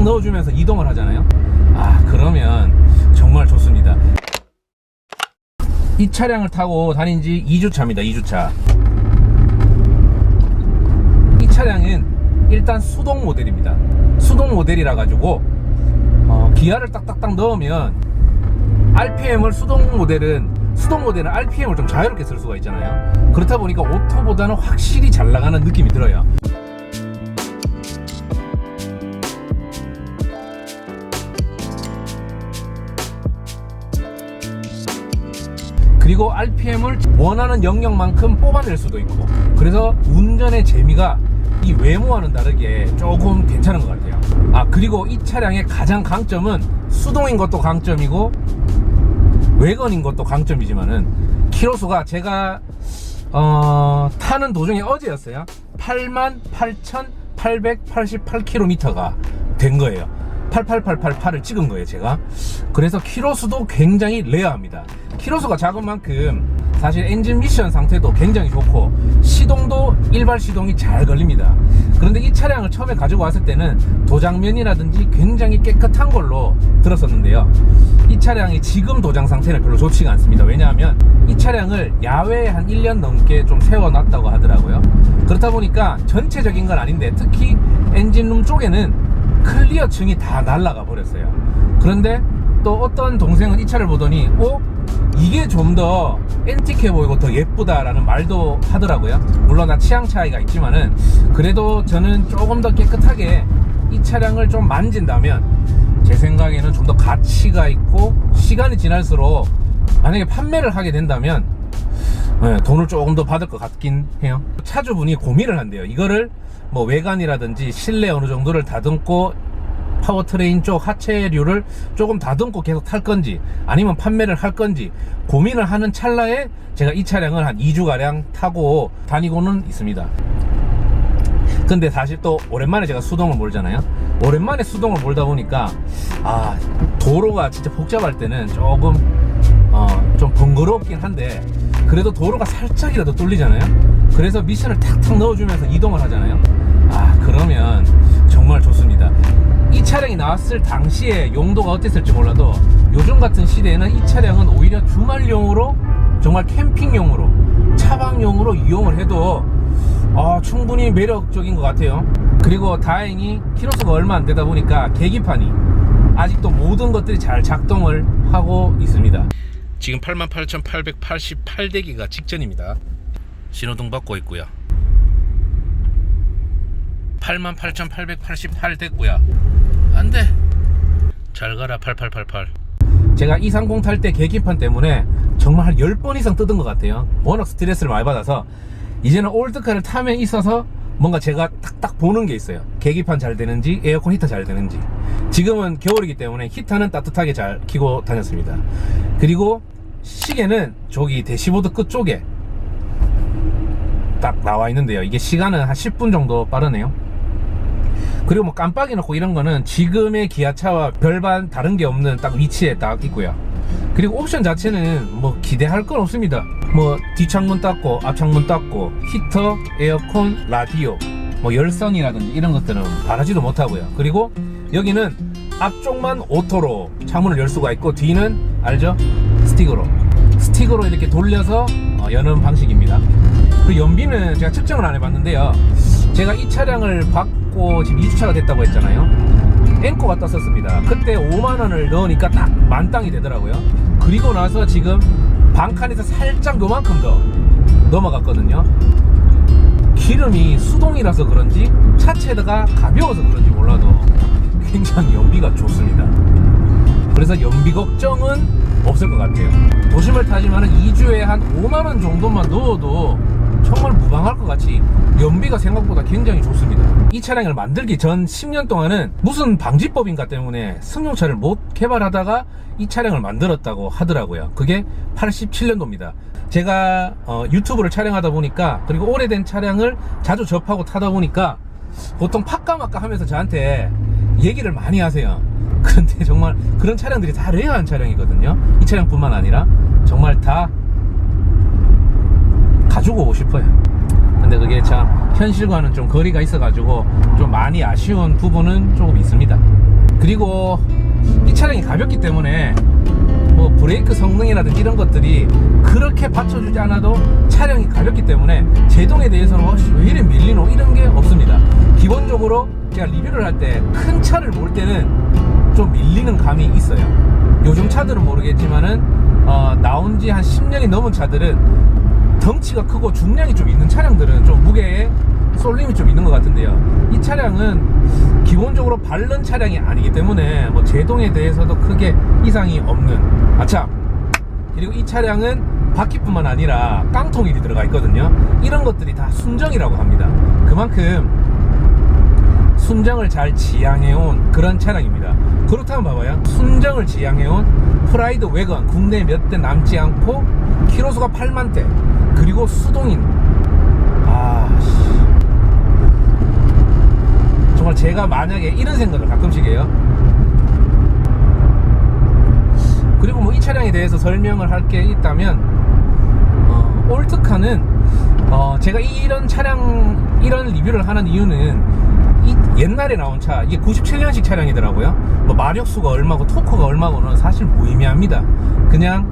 탁탁 넣어주면서 이동을 하잖아요. 그러면 정말 좋습니다. 이 차량을 타고 다닌 지 2주차입니다. 2주차. 이 차량은 일단 수동 모델입니다. 수동 모델이라 가지고 기아를 딱딱딱 넣으면 RPM을 수동 모델은 RPM을 좀 자유롭게 쓸 수가 있잖아요. 그렇다 보니까 오토보다는 확실히 잘 나가는 느낌이 들어요. 그리고 RPM을 원하는 영역만큼 뽑아낼 수도 있고, 그래서 운전의 재미가 이 외모와는 다르게 조금 괜찮은 것 같아요. 그리고 이 차량의 가장 강점은 수동인 것도 강점이고 외건인 것도 강점이지만은 키로수가 제가 타는 도중에 어제였어요. 88,888km가 된 거예요. 88888을 찍은 거예요, 제가. 그래서 키로수도 굉장히 레어합니다. 키로수가 작은 만큼 사실 엔진 미션 상태도 굉장히 좋고 시동도 일발 시동이 잘 걸립니다. 그런데 이 차량을 처음에 가지고 왔을 때는 도장면이라든지 굉장히 깨끗한 걸로 들었었는데요. 이 차량이 지금 도장 상태는 별로 좋지가 않습니다. 왜냐하면 이 차량을 야외에 한 1년 넘게 좀 세워놨다고 하더라고요. 그렇다 보니까 전체적인 건 아닌데 특히 엔진룸 쪽에는 클리어층이 다 날아가 버렸어요. 그런데 또 어떤 동생은 이 차를 보더니 이게 좀 더 앤틱해 보이고 더 예쁘다라는 말도 하더라고요. 물론 다 취향 차이가 있지만은 그래도 저는 조금 더 깨끗하게 이 차량을 좀 만진다면 제 생각에는 좀 더 가치가 있고 시간이 지날수록 만약에 판매를 하게 된다면 돈을 조금 더 받을 것 같긴 해요. 차주분이 고민을 한대요. 이거를 뭐 외관이라든지 실내 어느 정도를 다듬고 파워트레인 쪽 하체류를 조금 다듬고 계속 탈 건지 아니면 판매를 할 건지 고민을 하는 찰나에 제가 이 차량을 한 2주가량 타고 다니고는 있습니다. 근데 사실 또 오랜만에 제가 수동을 몰잖아요. 오랜만에 수동을 몰다 보니까 도로가 진짜 복잡할 때는 조금 좀 번거롭긴 한데 그래도 도로가 살짝이라도 뚫리잖아요. 그래서 미션을 탁탁 넣어주면서 이동을 하잖아요. 그러면 정말 좋습니다. 이 차량이 나왔을 당시에 용도가 어땠을지 몰라도 요즘 같은 시대에는 이 차량은 오히려 주말용으로 정말 캠핑용으로 차박용으로 이용을 해도 충분히 매력적인 것 같아요. 그리고 다행히 키로수가 얼마 안 되다 보니까 계기판이 아직도 모든 것들이 잘 작동을 하고 있습니다. 지금 88,888대기가 직전입니다. 신호등 받고 있고요. 88,888 됐고요. 안돼, 잘 가라 8888. 제가 230 탈 때 계기판 때문에 정말 한 10번 이상 뜯은 것 같아요. 워낙 스트레스를 많이 받아서 이제는 올드카를 타면 있어서 뭔가 제가 딱딱 보는 게 있어요. 계기판 잘 되는지 에어컨 히터 잘 되는지. 지금은 겨울이기 때문에 히터는 따뜻하게 잘 켜고 다녔습니다. 그리고 시계는 저기 대시보드 끝쪽에 딱 나와 있는데요. 이게 시간은 한 10분 정도 빠르네요. 그리고 뭐 깜빡이 넣고 이런 거는 지금의 기아차와 별반 다른 게 없는 딱 위치에 딱 있고요. 그리고 옵션 자체는 뭐 기대할 건 없습니다. 뭐 뒷창문 닫고 앞창문 닫고 히터, 에어컨, 라디오, 뭐 열선이라든지 이런 것들은 바라지도 못하고요. 그리고 여기는 앞쪽만 오토로 창문을 열 수가 있고 뒤는 알죠? 스틱으로 이렇게 돌려서 여는 방식입니다. 그 연비는 제가 측정을 안 해봤는데요. 제가 이 차량을 받고 지금 2주차가 됐다고 했잖아요. 앵코가 떴었습니다. 그때 5만원을 넣으니까 딱 만땅이 되더라고요. 그리고 나서 지금 반칸에서 살짝 요만큼 더 넘어갔거든요. 기름이 수동이라서 그런지 차체가 가벼워서 그런지 몰라도 굉장히 연비가 좋습니다. 그래서 연비 걱정은 없을 것 같아요. 도심을 타지만은 2주에 한 5만원 정도만 넣어도 정말 무방할 것 같이 연비가 생각보다 굉장히 좋습니다. 이 차량을 만들기 전 10년 동안은 무슨 방지법인가 때문에 승용차를 못 개발하다가 이 차량을 만들었다고 하더라고요. 그게 87년도입니다. 제가 유튜브를 촬영하다 보니까 그리고 오래된 차량을 자주 접하고 타다 보니까 보통 파까마까 하면서 저한테 얘기를 많이 하세요. 그런데 정말 그런 차량들이 다 레어한 차량이거든요. 이 차량뿐만 아니라 정말 다 가지고 오고 싶어요. 근데 그게 참 현실과는 좀 거리가 있어가지고 좀 많이 아쉬운 부분은 조금 있습니다. 그리고 이 차량이 가볍기 때문에 뭐 브레이크 성능이라든지 이런 것들이 그렇게 받쳐주지 않아도 차량이 가볍기 때문에 제동에 대해서는 왜 이래 밀리노 이런 게 없습니다. 기본적으로 제가 리뷰를 할 때 큰 차를 몰 때는 좀 밀리는 감이 있어요. 요즘 차들은 모르겠지만은 나온 지 한 10년이 넘은 차들은 덩치가 크고 중량이 좀 있는 차량들은 좀 무게에 쏠림이 좀 있는 것 같은데요. 이 차량은 기본적으로 바른 차량이 아니기 때문에 뭐 제동에 대해서도 크게 이상이 없는 아참, 그리고 이 차량은 바퀴뿐만 아니라 깡통일이 들어가 있거든요. 이런 것들이 다 순정이라고 합니다. 그만큼 순정을 잘 지향해온 그런 차량입니다. 그렇다면 봐봐요. 순정을 지향해온 프라이드 웨건, 국내에 몇 대 남지 않고 키로수가 8만대, 그리고 수동인, 정말 제가 만약에 이런 생각을 가끔씩 해요. 그리고 뭐 이 차량에 대해서 설명을 할 게 있다면, 올드카는 제가 이런 차량, 이런 리뷰를 하는 이유는 이 옛날에 나온 차, 이게 97년식 차량이더라고요. 뭐 마력수가 얼마고 토크가 얼마고는 사실 무의미합니다. 그냥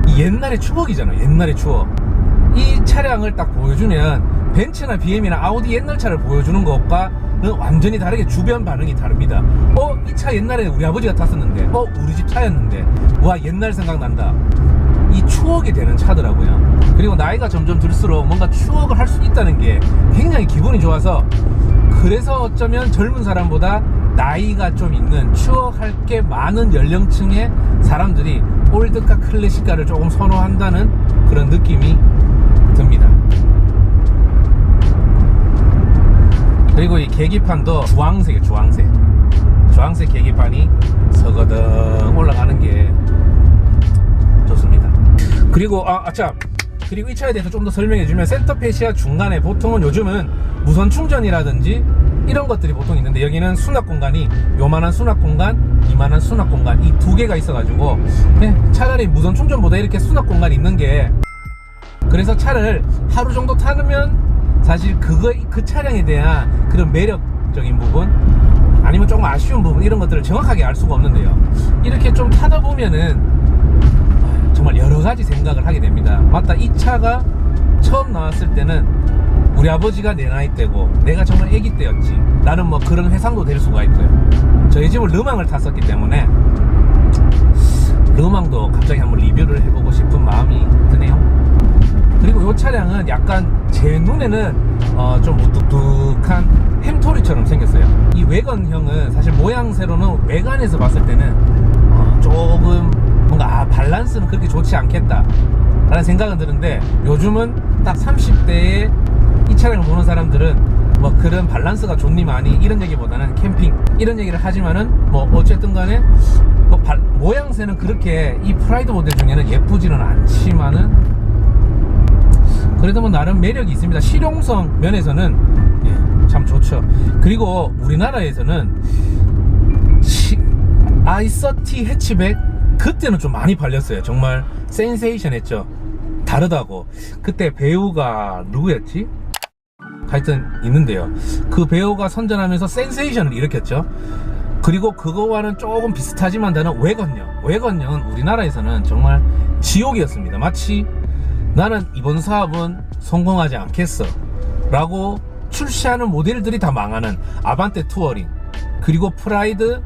이 옛날의 추억이잖아요. 옛날의 추억. 이 차량을 딱 보여주면 벤츠나 BM이나 아우디 옛날 차를 보여주는 것과는 완전히 다르게 주변 반응이 다릅니다. 이 차 옛날에 우리 아버지가 탔었는데, 우리 집 차였는데, 와, 옛날 생각난다. 이 추억이 되는 차더라고요. 그리고 나이가 점점 들수록 뭔가 추억을 할 수 있다는 게 굉장히 기분이 좋아서, 그래서 어쩌면 젊은 사람보다 나이가 좀 있는, 추억할 게 많은 연령층의 사람들이 올드카 클래식카를 조금 선호한다는 그런 느낌이 듭니다. 그리고 이 계기판도 주황색이에요. 주황색 계기판이 서거등 올라가는 게 좋습니다. 그리고 그리고 이 차에 대해서 좀 더 설명해주면, 센터페시아 중간에 보통은 요즘은 무선 충전이라든지 이런 것들이 보통 있는데, 여기는 수납 공간이 요만한 수납 공간, 이만한 수납 공간, 이 두 개가 있어가지고 차라리 무선 충전보다 이렇게 수납 공간이 있는 게, 그래서 차를 하루 정도 타면 사실 그 차량에 대한 그런 매력적인 부분, 아니면 조금 아쉬운 부분, 이런 것들을 정확하게 알 수가 없는데요. 이렇게 좀 타다 보면은 정말 여러 가지 생각을 하게 됩니다. 맞다, 이 차가 처음 나왔을 때는 우리 아버지가 내 나이 때고 내가 정말 애기 때였지 라는 뭐 그런 회상도 될 수가 있고요. 저희 집은 르망을 탔었기 때문에 르망도 갑자기 한번 리뷰를 해보고 싶은 마음이 드네요. 그리고 이 차량은 약간 제 눈에는 좀 무뚝뚝한 햄토리처럼 생겼어요. 이 웨건형은 사실 모양새로는 외관에서 봤을 때는 조금 뭔가 밸런스는 그렇게 좋지 않겠다 라는 생각은 드는데, 요즘은 딱 30대에 이 차량을 보는 사람들은 뭐 그런 밸런스가 좋니 많이 이런 얘기보다는 캠핑 이런 얘기를 하지만은, 뭐 어쨌든 간에 뭐 모양새는 그렇게 이 프라이드 모델 중에는 예쁘지는 않지만은 그래도 뭐 나름 매력이 있습니다. 실용성 면에서는 참 좋죠. 그리고 우리나라에서는 i30 해치백 그때는 좀 많이 팔렸어요. 정말 센세이션 했죠. 다르다고. 그때 배우가 누구였지? 하여튼 있는데요. 그 배우가 선전하면서 센세이션을 일으켰죠. 그리고 그거와는 조금 비슷하지만 다른 웨건형. 은 우리나라에서는 정말 지옥이었습니다. 마치 나는 이번 사업은 성공하지 않겠어 라고 출시하는 모델들이 다 망하는 아반떼 투어링, 그리고 프라이드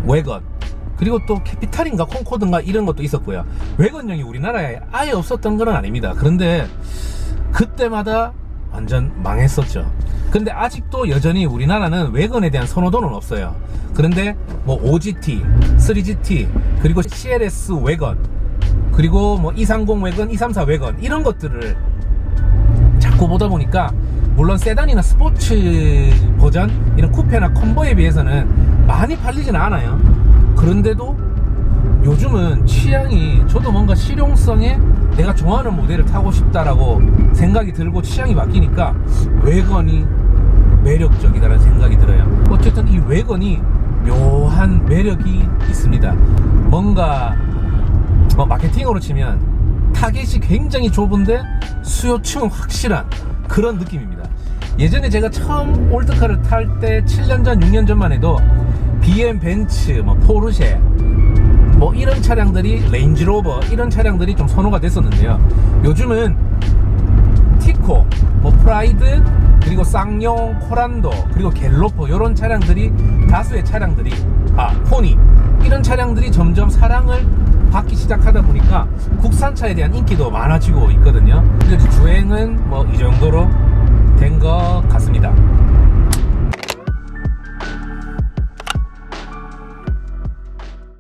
웨건, 그리고 또 캐피탈인가 콩코드인가 이런 것도 있었고요. 웨건형이 우리나라에 아예 없었던 건 아닙니다. 그런데 그때마다 완전 망했었죠. 근데 아직도 여전히 우리나라는 웨건에 대한 선호도는 없어요. 그런데 뭐 5GT, 3GT, 그리고 CLS 웨건, 그리고 뭐 230 웨건, 234 웨건 이런 것들을 자꾸 보다 보니까, 물론 세단이나 스포츠 버전 이런 쿠페나 컨보에 비해서는 많이 팔리지는 않아요. 그런데도 요즘은 취향이, 저도 뭔가 실용성에 내가 좋아하는 모델을 타고 싶다라고 생각이 들고 취향이 바뀌니까 웨건이 매력적이다라는 생각이 들어요. 어쨌든 이 웨건이 묘한 매력이 있습니다. 뭔가 마케팅으로 치면 타겟이 굉장히 좁은데 수요층은 확실한 그런 느낌입니다. 예전에 제가 처음 올드카를 탈 때 7년 전, 6년 전만 해도 BM 벤츠, 뭐 포르쉐, 뭐 이런 차량들이, 레인지로버 이런 차량들이 좀 선호가 됐었는데요. 요즘은 티코, 뭐 프라이드, 그리고 쌍용, 코란도, 그리고 갤로퍼 이런 차량들이, 다수의 차량들이, 포니 이런 차량들이 점점 사랑을 받기 시작하다 보니까 국산차에 대한 인기도 많아지고 있거든요. 그래서 주행은 뭐 이 정도로 된 것 같습니다.